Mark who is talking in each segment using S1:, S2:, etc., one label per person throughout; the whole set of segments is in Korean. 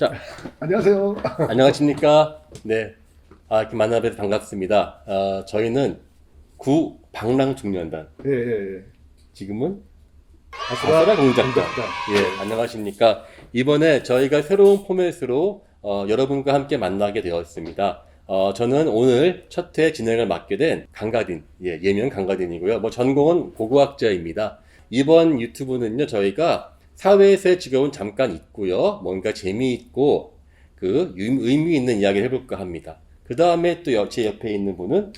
S1: 자,
S2: 안녕하세요.
S1: 안녕하십니까? 네. 이렇게 만나뵈서 반갑습니다. 저희는 구 방랑 중년단.
S2: 예, 예, 예.
S1: 지금은
S2: 아수라
S1: 아수라 공작단.
S2: 공작단.
S1: 예, 안녕하십니까? 이번에 저희가 새로운 포맷으로 여러분과 함께 만나게 되었습니다. 저는 오늘 첫 회 진행을 맡게 된 강가딘, 예명 강가딘이고요. 전공은 고고학자입니다. 이번 유튜브는요, 저희가 사회에서의 직업은 잠깐 있고요. 뭔가 재미있고 의미 있는 이야기를 해볼까 합니다. 그 다음에 또 제 옆에 있는 분은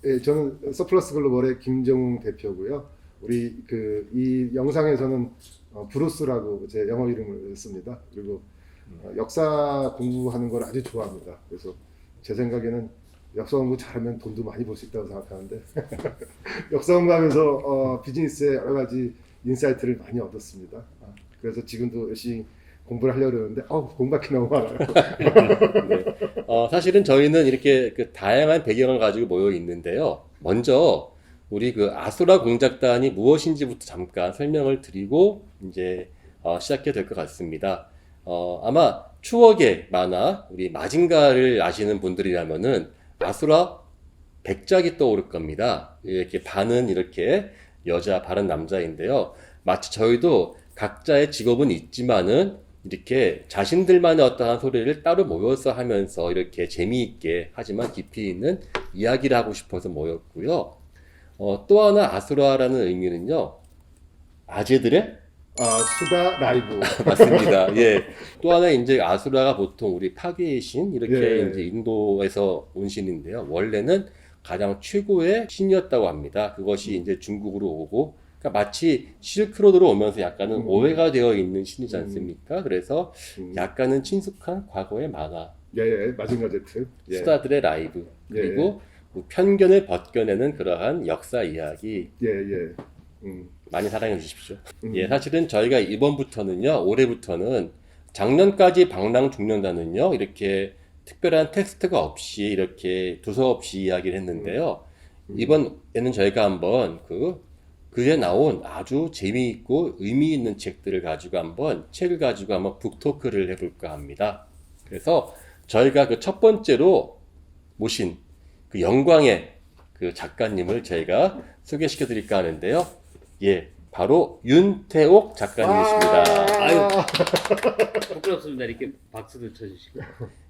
S2: 예, 저는 서플러스 글로벌의 김정웅 대표고요. 우리 이 영상에서는 브루스라고 제 영어 이름을 씁니다. 그리고 역사 공부하는 걸 아주 좋아합니다. 그래서 제 생각에는 역사 공부 잘하면 돈도 많이 벌 수 있다고 생각하는데 역사 공부하면서 비즈니스의 여러 가지 인사이트를 많이 얻었습니다. 그래서 지금도 열심히 공부를 하려고 그러는데 공부할 게 너무 많아요.
S1: 네. 사실은 저희는 이렇게 다양한 배경을 가지고 모여 있는데요. 먼저 우리 아수라 공작단이 무엇인지부터 잠깐 설명을 드리고 이제 시작해야 될 것 같습니다. 아마 추억의 만화 우리 마징가를 아시는 분들이라면은 아수라 백작이 떠오를 겁니다. 이렇게 반은 이렇게 여자, 반은 남자인데요. 마치 저희도 각자의 직업은 있지만은 이렇게 자신들만의 어떠한 소리를 따로 모여서 하면서 이렇게 재미있게 하지만 깊이 있는 이야기를 하고 싶어서 모였고요. 또 하나 아수라라는 의미는요, 아재들의
S2: 수다 라이브.
S1: 맞습니다. 예. 또 하나 이제 아수라가 보통 우리 파괴의 신 이렇게
S2: 예.
S1: 이제 인도에서 온 신인데요. 원래는 가장 최고의 신이었다고 합니다. 그것이 이제 중국으로 오고, 그러니까 마치 실크로드로 오면서 약간은 오해가 되어 있는 신이지 않습니까? 그래서 약간은 친숙한 과거의 만화,
S2: 예, 마징가 제트. 예.
S1: 수다들의 라이브, 그리고 편견을 벗겨내는 그러한 역사 이야기.
S2: 예, 예.
S1: 많이 사랑해 주십시오. 예, 사실은 저희가 이번부터는요, 올해부터는 작년까지 방랑 중년단은요, 이렇게 특별한 텍스트가 없이 이렇게 두서없이 이야기를 했는데요. 이번에는 저희가 한번 그에 나온 아주 재미있고 의미 있는 책들을 가지고 책을 가지고 한번 북토크를 해볼까 합니다. 그래서 저희가 첫 번째로 모신 영광의 작가님을 저희가 소개시켜 드릴까 하는데요. 예, 바로 윤태옥 작가님이십니다.
S3: 아유, 부끄럽습니다. 이렇게 박수를 쳐주시고.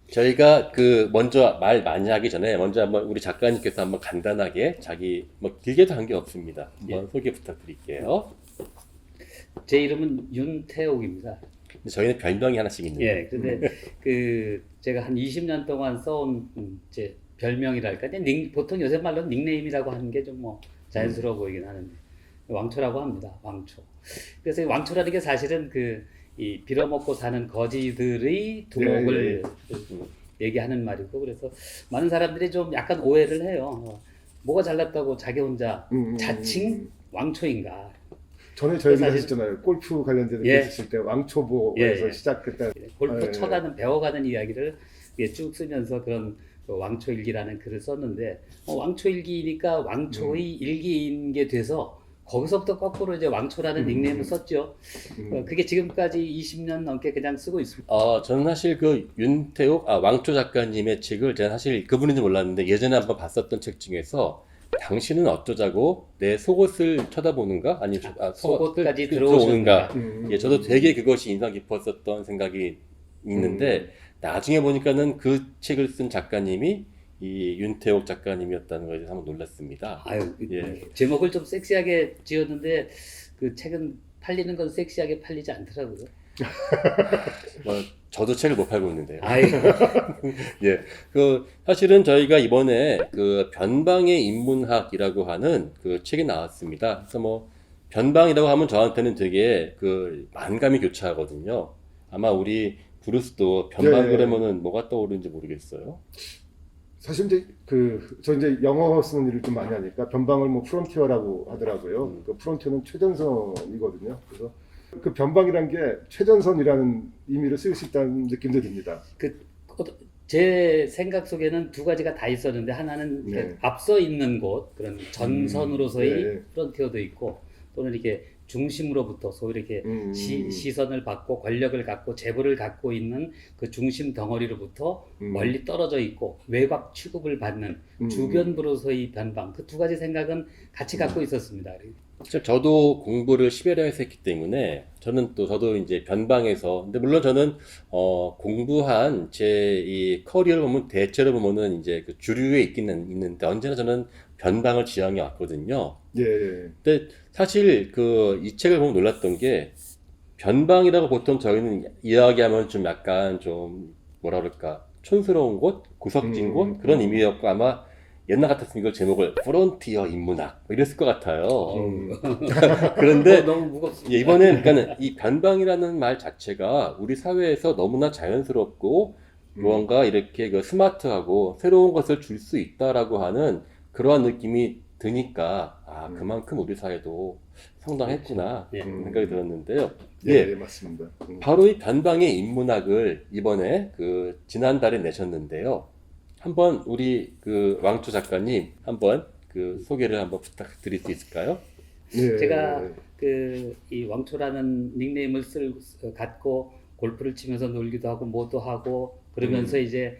S1: 저희가 먼저 말 많이 하기 전에 먼저 한번 우리 작가님께서 한번 간단하게 자기 길게도 한 게 없습니다. 한번 소개 부탁드릴게요.
S3: 제 이름은 윤태옥입니다.
S1: 저희는 별명이 하나씩 있는데.
S3: 예, 근데 제가 한 20년 동안 써온 제 별명이랄까, 보통 요새 말로 닉네임이라고 하는 게 좀 자연스러워 보이긴 하는데 왕초라고 합니다. 왕초. 그래서 왕초라는 게 사실은 이 빌어먹고 사는 거지들의 두목을 얘기하는 말이고, 그래서 많은 사람들이 좀 약간 오해를 해요. 뭐가 잘났다고 자기 혼자 자칭 왕초인가.
S2: 전에 저희
S3: 사실-
S2: 하셨잖아요. 골프 관련된
S3: 예.
S2: 했을 때 왕초보에서 시작했다.
S3: 골프 쳐가는 배워가는 이야기를 쭉 쓰면서 그런 왕초일기라는 글을 썼는데, 왕초일기니까 왕초의 일기인 게 돼서 거기서부터 거꾸로 이제 왕초라는 닉네임을 썼죠. 그게 지금까지 20년 넘게 그냥 쓰고 있습니다.
S1: 저는 사실 윤태옥, 왕초 작가님의 책을 제가 사실 그분인지 몰랐는데 예전에 한번 봤었던 책 중에서 당신은 어쩌자고 내 속옷을 쳐다보는가? 아니,
S3: 속옷까지
S1: 들어오는가?
S3: 들어오시는가?
S1: 예, 저도 되게 그것이 인상 깊었었던 생각이 있는데 나중에 보니까는 그 책을 쓴 작가님이 이 윤태옥 작가님이었다는 것에 대해서 한번 놀랐습니다.
S3: 아유,
S1: 예.
S3: 제목을 좀 섹시하게 지었는데 그 책은 팔리는 건 섹시하게 팔리지 않더라고요.
S1: 저도 책을 못 팔고 있는데요.
S3: 아유,
S1: 예. 사실은 저희가 이번에 변방의 인문학이라고 하는 책이 나왔습니다. 그래서 변방이라고 하면 저한테는 되게 만감이 교차하거든요. 아마 우리 브루스도 변방
S2: 예.
S1: 그러면은 뭐가 떠오르는지 모르겠어요.
S2: 사실 이제 저 이제 영어 쓰는 일을 좀 많이 하니까 변방을 프론티어라고 하더라고요. 그 프론티어는 최전선이거든요. 그래서 그 변방이란 게 최전선이라는 의미를 쓸 수 있다는 느낌도 듭니다.
S3: 제 생각 속에는 두 가지가 다 있었는데, 하나는 이렇게 앞서 있는 곳, 그런 전선으로서의
S2: 네.
S3: 프론티어도 있고, 또는 이렇게 중심으로부터 소위 이렇게
S2: 음.
S3: 시선을 받고 권력을 갖고 재벌을 갖고 있는 그 중심 덩어리로부터 멀리 떨어져 있고 외곽 취급을 받는 주변부로서의 변방, 그 두 가지 생각은 같이 갖고 있었습니다.
S1: 사실 저도 공부를 시베리아에서 했기 때문에 저도 이제 변방에서, 근데 물론 저는 공부한 제 이 커리어를 보면 대체로 보면은 이제 그 주류에 있는데 언제나 저는 변방을 지향해 왔거든요.
S2: 예, 예.
S1: 근데 사실 그 이 책을 보면 놀랐던 게, 변방이라고 보통 저희는 이야기하면 좀 약간 좀 뭐라 그럴까, 촌스러운 곳, 구석진 곳, 그런 의미였고, 아마 옛날 같았으면 이걸 제목을 프론티어 인문학 뭐 이랬을 것 같아요. 그런데
S3: 너무 무겁습니다.
S1: 예, 이번엔 그러니까는 이 변방이라는 말 자체가 우리 사회에서 너무나 자연스럽고 무언가 이렇게 그 스마트하고 새로운 것을 줄 수 있다라고 하는 그러한 느낌이 드니까, 그만큼 우리 사회도 성장했구나
S3: 예.
S1: 생각이 들었는데요.
S2: 예,
S1: 예,
S2: 예, 맞습니다.
S1: 바로 이 변방의 인문학을 이번에 그 지난달에 내셨는데요. 한번 우리 그 왕초 작가님 한번 그 소개를 한번 부탁드릴 수 있을까요?
S2: 예,
S3: 제가
S2: 예.
S3: 그 이 왕초라는 닉네임을 갖고 골프를 치면서 놀기도 하고 뭐도 하고 그러면서 이제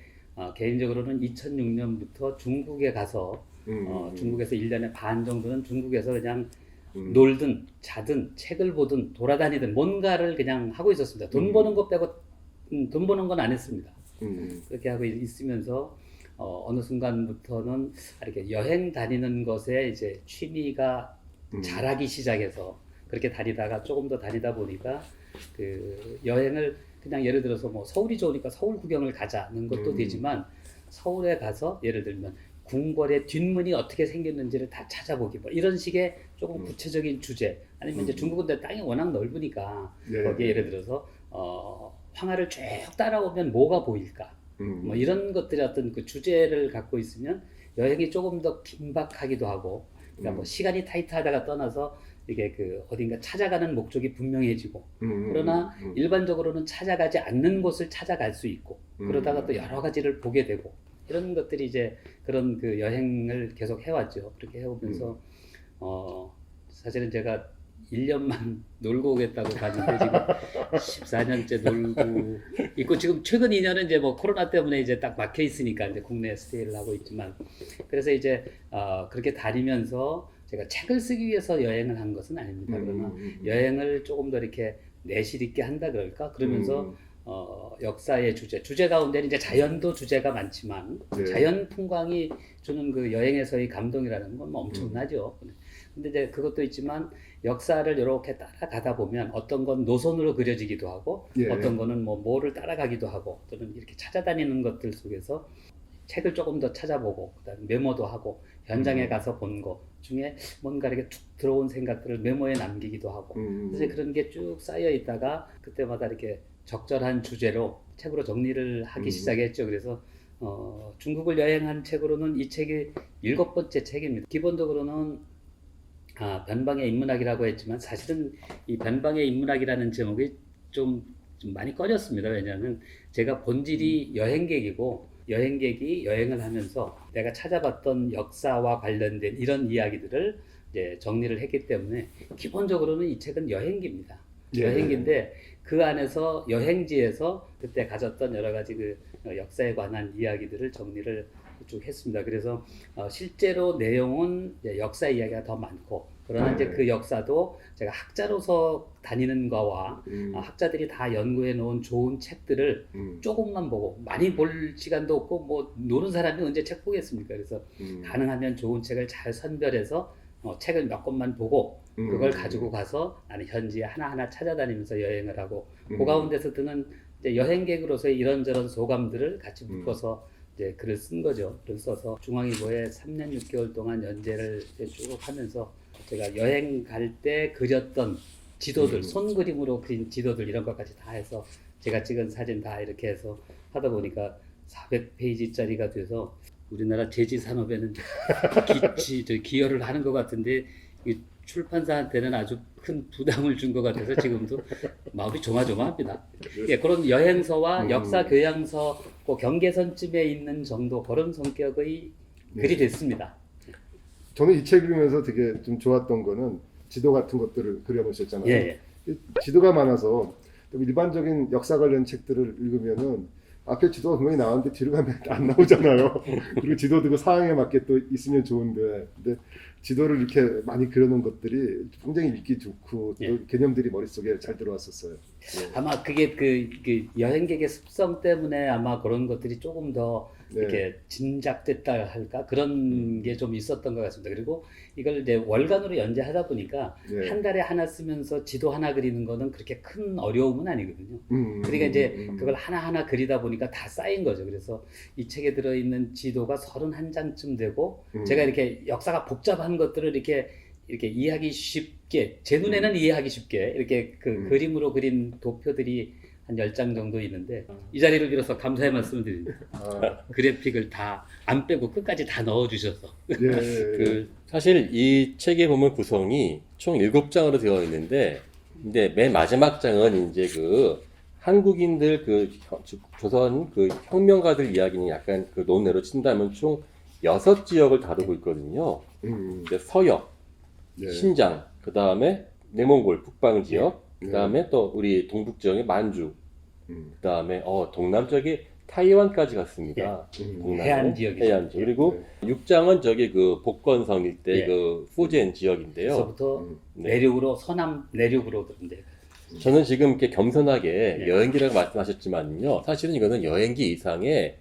S3: 개인적으로는 2006년부터 중국에 가서 중국에서 1년에 반 정도는 중국에서 그냥 놀든 자든 책을 보든 돌아다니든 뭔가를 그냥 하고 있었습니다. 돈 버는 것 빼고 돈 버는 건 안 했습니다. 그렇게 하고 있으면서 어느 순간부터는 이렇게 여행 다니는 것에 이제 취미가 자라기 시작해서 그렇게 다니다가 조금 더 다니다 보니까 그 여행을 그냥 예를 들어서 뭐 서울이 좋으니까 서울 구경을 가자는 것도 되지만 서울에 가서 예를 들면 궁궐의 뒷문이 어떻게 생겼는지를 다 찾아보기 뭐 이런 식의 조금 구체적인 주제, 아니면 이제 중국은 땅이 워낙 넓으니까
S2: 예.
S3: 거기에 예를 들어서 황하를 쭉 따라오면 뭐가 보일까, 뭐 이런 것들이 어떤 그 주제를 갖고 있으면 여행이 조금 더 긴박하기도 하고, 그러니까 뭐 시간이 타이트하다가 떠나서 이게 그 어딘가 찾아가는 목적이 분명해지고, 그러나 일반적으로는 찾아가지 않는 곳을 찾아갈 수 있고, 그러다가 또 여러 가지를 보게 되고, 이런 것들이 이제 그런 그 여행을 계속 해왔죠. 그렇게 해오면서 사실은 제가 1년만 놀고 오겠다고 갔는데 지금 14년째 놀고 있고, 지금 최근 2년은 이제 뭐 코로나 때문에 이제 딱 막혀 있으니까 이제 국내 스테이를 하고 있지만, 그래서 이제 그렇게 다니면서 제가 책을 쓰기 위해서 여행을 한 것은 아닙니다. 그러나 여행을 조금 더 이렇게 내실 있게 한다 그럴까? 그러면서 역사의 주제 가운데는 이제 자연도 주제가 많지만
S2: 네.
S3: 자연 풍광이 주는 그 여행에서의 감동이라는 건 뭐 엄청나죠. 근데 이제 그것도 있지만 역사를 이렇게 따라가다 보면 어떤 건 노선으로 그려지기도 하고,
S2: 예.
S3: 어떤 거는 뭐를 따라가기도 하고, 또는 이렇게 찾아다니는 것들 속에서 책을 조금 더 찾아보고, 그다음에 메모도 하고, 현장에 가서 본 거 중에 뭔가 이렇게 툭 들어온 생각들을 메모에 남기기도 하고, 그래서 그런 게 쭉 쌓여 있다가 그때마다 이렇게 적절한 주제로 책으로 정리를 하기 시작했죠. 그래서 중국을 여행한 책으로는 이 책이 7번째 책입니다. 기본적으로는 변방의 인문학이라고 했지만 사실은 이 변방의 인문학이라는 제목이 좀 많이 꺼렸습니다. 왜냐하면 제가 본질이 여행객이고, 여행객이 여행을 하면서 내가 찾아봤던 역사와 관련된 이런 이야기들을 이제 정리를 했기 때문에 기본적으로는 이 책은 여행기입니다.
S2: 예.
S3: 여행기인데 그 안에서 여행지에서 그때 가졌던 여러 가지 그 역사에 관한 이야기들을 정리를 쭉 했습니다. 그래서 실제로 내용은 이제 역사 이야기가 더 많고, 그러나 이제 그 역사도 제가 학자로서 다니는 거와 학자들이 다 연구해 놓은 좋은 책들을 조금만 보고, 많이 볼 시간도 없고 뭐 노는 사람이 언제 책 보겠습니까? 그래서 가능하면 좋은 책을 잘 선별해서 책을 몇 권만 보고 그걸 가지고 가서 나는 현지에 하나하나 찾아다니면서 여행을 하고, 그 가운데서 드는 이제 여행객으로서의 이런저런 소감들을 같이 묶어서 이제 글을 쓴 거죠. 글을 써서 중앙일보에 3년 6개월 동안 연재를 쭉 하면서 제가 여행 갈 때 그렸던 지도들, 손그림으로 그린 지도들 이런 것까지 다 해서 제가 찍은 사진 다 이렇게 해서 하다 보니까 400페이지짜리가 돼서 우리나라 제지 산업에는 기여를 하는 것 같은데, 이 출판사한테는 아주 큰 부담을 준 것 같아서 지금도 마음이 조마조마합니다. 예, 그런 여행서와 역사 교양서 그 경계선쯤에 있는 정도, 그런 성격의 글이 됐습니다.
S2: 저는 이 책 읽으면서 되게 좀 좋았던 거는 지도 같은 것들을 그려놓으셨잖아요.
S3: 예,
S2: 지도가 많아서 또 일반적인 역사 관련 책들을 읽으면은 앞에 지도가 분명히 나왔는데 뒤로 가면 안 나오잖아요. 그리고 지도 들고 상황에 맞게 또 있으면 좋은데, 근데 지도를 이렇게 많이 그려놓은 것들이 굉장히 읽기 좋고 또
S3: 예.
S2: 개념들이 머릿속에 잘 들어왔었어요. 예.
S3: 아마 그게 그 여행객의 습성 때문에 아마 그런 것들이 조금 더
S2: 네.
S3: 이렇게 진작됐다 할까 그런 게 좀 있었던 것 같습니다. 그리고 이걸 이제 월간으로 연재하다 보니까
S2: 예.
S3: 한 달에 하나 쓰면서 지도 하나 그리는 거는 그렇게 큰 어려움은 아니거든요.
S2: 음,
S3: 그러니까 이제
S2: 음.
S3: 그걸 하나하나 그리다 보니까 다 쌓인 거죠. 그래서 이 책에 들어있는 지도가 31장쯤 되고 제가 이렇게 역사가 복잡한 것들을 이렇게 이해하기 쉽게 제 눈에는 이해하기 쉽게 이렇게 그 그림으로 그린 도표들이 한 10장 정도 있는데 이 자리를 빌어서 감사의 말씀을 드립니다.
S2: 아,
S3: 그래픽을 다 안 빼고 끝까지 다 넣어주셔서
S2: 예.
S1: 그 사실 이 책에 보면 구성이 총 7장으로 되어 있는데, 근데 맨 마지막 장은 이제 그 한국인들 그 조선 그 혁명가들 이야기는 약간 그 논외로 친다면 총 6지역을 다루고 있거든요. 이제 서역,
S2: 예.
S1: 신장, 그 다음에 내몽골 북방 지역,
S2: 예.
S1: 그 다음에 또 우리 동북 지역의 만주,
S2: 음.
S1: 그 다음에 동남쪽에 타이완까지 갔습니다. 동남에.
S3: 해안 지역이죠.
S1: 해안 지역. 그리고 6장은 저기 그 복건성 일대
S3: 예.
S1: 그 후젠 지역인데요.
S3: 그래서부터
S1: 네.
S3: 내륙으로 서남 내륙으로 그런데
S1: 저는 지금 이렇게 겸손하게
S3: 예.
S1: 여행기라고 말씀하셨지만요. 사실은 이거는 여행기 이상의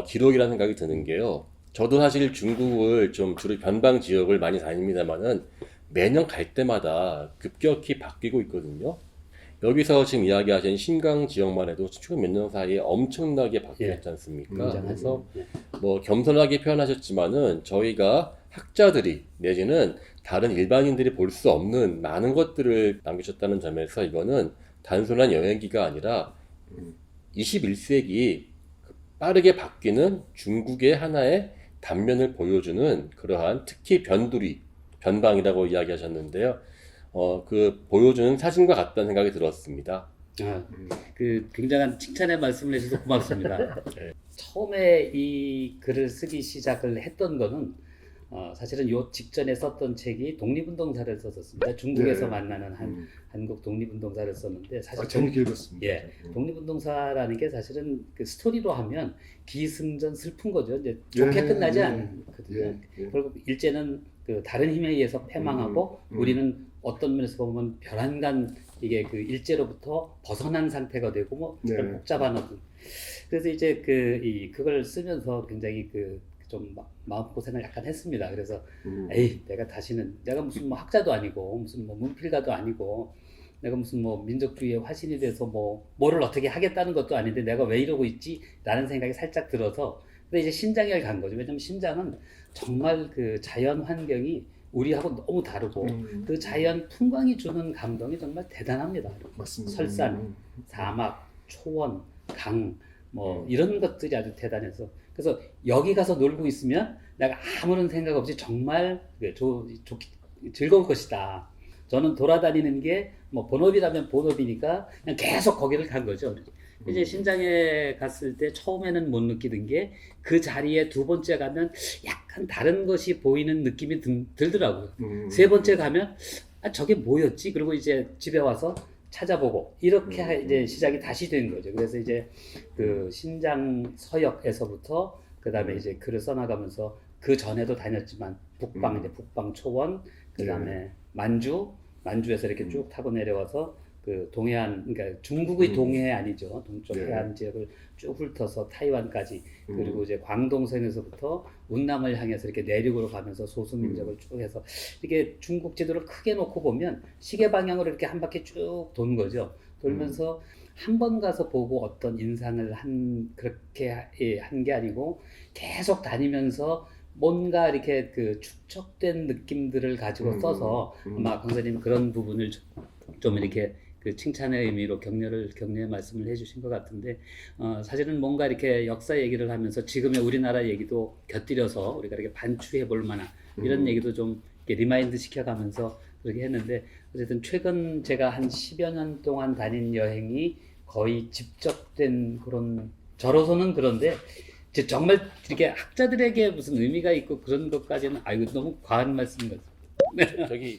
S1: 기록이라는 생각이 드는 게요. 저도 사실 중국을 좀 주로 변방 지역을 많이 다닙니다만은 매년 갈 때마다 급격히 바뀌고 있거든요. 여기서 지금 이야기하신 신강 지역만 해도 최근 몇 년 사이에 엄청나게 바뀌었지 않습니까?
S3: 굉장하죠.
S1: 그래서
S3: 예.
S1: 뭐 겸손하게 표현하셨지만은 저희가 학자들이 내지는 다른 일반인들이 볼 수 없는 많은 것들을 남기셨다는 점에서 이거는 단순한 여행기가 아니라 21세기 빠르게 바뀌는 중국의 하나의 단면을 보여주는 그러한 특히 변방이라고 이야기하셨는데요. 그 보여주는 사진과 같다는 생각이 들었습니다.
S3: 그 굉장한 칭찬의 말씀을 해주셔서 고맙습니다. 처음에 이 글을 쓰기 시작을 했던 거는 사실은 요 직전에 썼던 책이 독립운동사를 썼었습니다. 중국에서
S2: 네.
S3: 만나는 한국 독립운동사를 썼는데 사실
S2: 재밌게 읽었습니다.
S3: 예, 독립운동사라는 게 사실은 그 스토리로 하면 기승전 슬픈 거죠. 이제 좋게
S2: 예,
S3: 끝나지
S2: 예,
S3: 않거든요.
S2: 예, 예.
S3: 결국 일제는 그 다른 힘에 의해서 패망하고 우리는 어떤 면에서 보면 별한간 이게 그 일제로부터 벗어난 상태가 되고 뭐
S2: 네.
S3: 복잡한 어떤 그래서 이제 그걸 쓰면서 굉장히 좀 마음고생을 약간 했습니다. 그래서 에이 내가 다시는 내가 무슨 뭐 학자도 아니고 무슨 뭐 문필가도 아니고 내가 무슨 뭐 민족주의의 화신이 돼서 뭐를 어떻게 하겠다는 것도 아닌데 내가 왜 이러고 있지? 라는 생각이 살짝 들어서 근데 이제 신장에 간 거죠. 왜냐면 신장은 정말 그 자연 환경이 우리하고 너무 다르고 그 자연 풍광이 주는 감동이 정말 대단합니다.
S2: 맞습니다.
S3: 설산, 사막, 초원, 강, 뭐 이런 것들이 아주 대단해서 그래서 여기 가서 놀고 있으면 내가 아무런 생각 없이 정말 즐거울 것이다. 저는 돌아다니는 게 뭐 본업이라면 본업이니까 그냥 계속 거기를 간 거죠. 이제 신장에 갔을 때 처음에는 못 느끼던 게 그 자리에 두 번째 가면 약간 다른 것이 보이는 느낌이 들더라고요. 세 번째 가면 저게 뭐였지? 그리고 이제 집에 와서 찾아보고 이렇게 이제 시작이 다시 된 거죠. 그래서 이제 그 신장 서역에서부터 그 다음에 이제 글을 써나가면서 그 전에도 다녔지만 북방 이제 북방 초원 그 다음에 만주에서 이렇게 쭉 타고 내려와서 그 동해안 그러니까 중국의 동해안이죠. 동쪽
S2: 네.
S3: 해안 지역을 쭉 훑어서 타이완까지 그리고 이제 광동성에서부터 운남을 향해서 이렇게 내륙으로 가면서 소수민족을 쭉 해서 이렇게 중국 지도를 크게 놓고 보면 시계 방향으로 이렇게 한 바퀴 쭉 도는 거죠. 돌면서 한 번 가서 보고 어떤 인상을 그렇게 한 게 아니고 계속 다니면서 뭔가 이렇게 그 축적된 느낌들을 가지고 써서 아마 강사님 그런 부분을 좀 이렇게 그 칭찬의 의미로 격려의 말씀을 해주신 것 같은데 사실은 뭔가 이렇게 역사 얘기를 하면서 지금의 우리나라 얘기도 곁들여서 우리가 이렇게 반추해 볼 만한 이런 얘기도 좀 이렇게 리마인드 시켜가면서 그렇게 했는데 어쨌든 최근 제가 한 10여 년 동안 다닌 여행이 거의 집적된 그런 저로서는 그런데 이제 정말 이렇게 학자들에게 무슨 의미가 있고 그런 것까지는 이거 너무 과한 말씀인 것 같아요.
S1: 저기